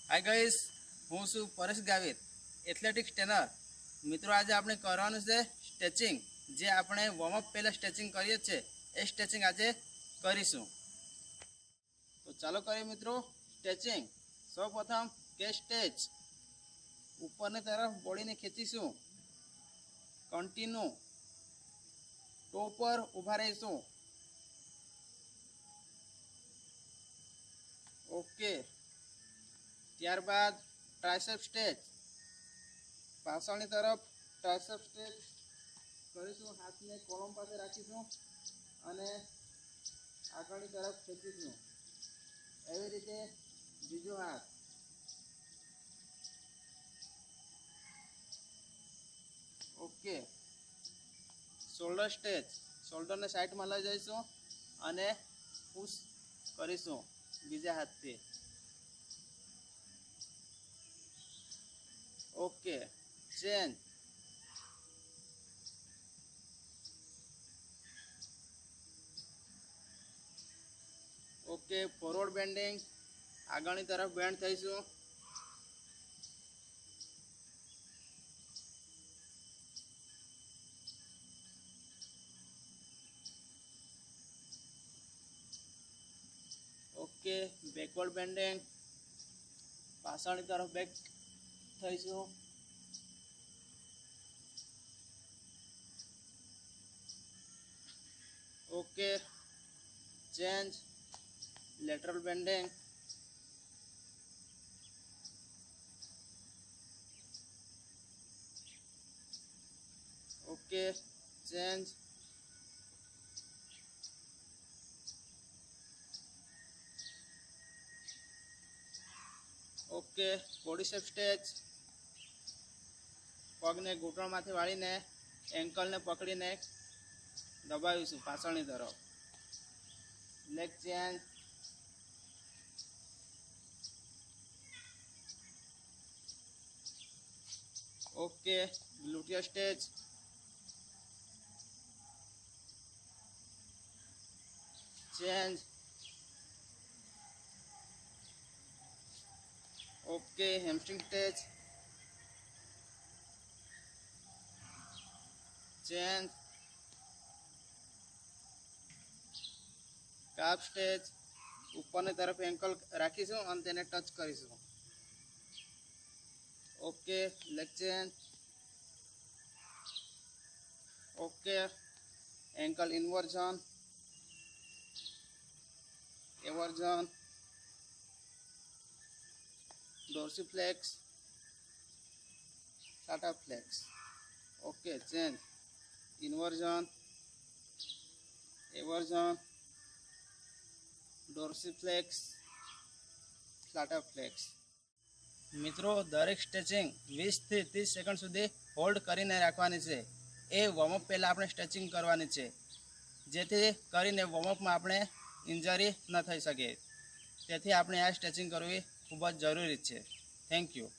Hi guys, હું છું Paresh Gavit, athletics trainer. મિત્રો, આજે આપણે કરવાનું છે સ્ટ્રેચિંગ. જે આપણે વોર્મઅપ પહેલાં સ્ટ્રેચિંગ કરીએ છીએ એ સ્ટ્રેચિંગ આજે કરીશું. તો ચાલો કરીએ મિત્રો સ્ટ્રેચિંગ. સૌપ્રથમ કે સ્ટ્રેચ. ઉપરની તરફ બોડીને ખેંચીશું. કન્ટિન્યુ ટો પર ઊભા રહીશું. ઓકે. ત્યારબાદ ટ્રાઇસેપ સ્ટ્રેચ. પાછળની તરફ ટ્રાઇસેપ સ્ટ્રેચ કરીશું. હાથને કોલમ પાસે રાખીશું અને આગળની તરફ ખેંચીશું. એવી રીતે બીજો હાથ. ઓકે. Shoulder stretch. શોલ્ડરને સાઈડમાં લઈ જઈશું અને પુશ કરીશું બીજા હાથથી. Okay. Change. Okay. Forward bending. આગળની તરફ બેન્ડ થઈશું. ઓકે. Backward bending. પાછળની તરફ બેક થઈશું. Okay. Change. Lateral bending. Okay. Change. Okay. Body shape stretch. પગને ઘૂંટણમાંથી વાળીને એન્કલને પકડીને દબાવીશું પાછળની તરફ. Leg change. Okay. Gluteus stretch. Change. Okay. Hamstring stretch. Change. Calf stretch. ઉપરની તરફ એન્કલ રાખીશું અને તેને ટચ કરીશું. Okay. Leg change. Okay. Ankle inversion, eversion, dorsiflex, plantarflex. Okay. Change. Inversion, eversion, dorsiflex, સાટાફ્લેક્સ. મિત્રો, દરેક સ્ટ્રેચિંગ 20 થી 30 સેકન્ડ સુધી હોલ્ડ કરીને રાખવાની છે. એ વોર્મઅપ પહેલાં આપણે સ્ટ્રેચિંગ કરવાની છે, જેથી કરીને વોર્મઅપમાં આપણે ઇન્જરી ન થઈ શકે. તેથી આપણે આ સ્ટ્રેચિંગ કરવી ખૂબ જ જરૂરી છે. Thank you.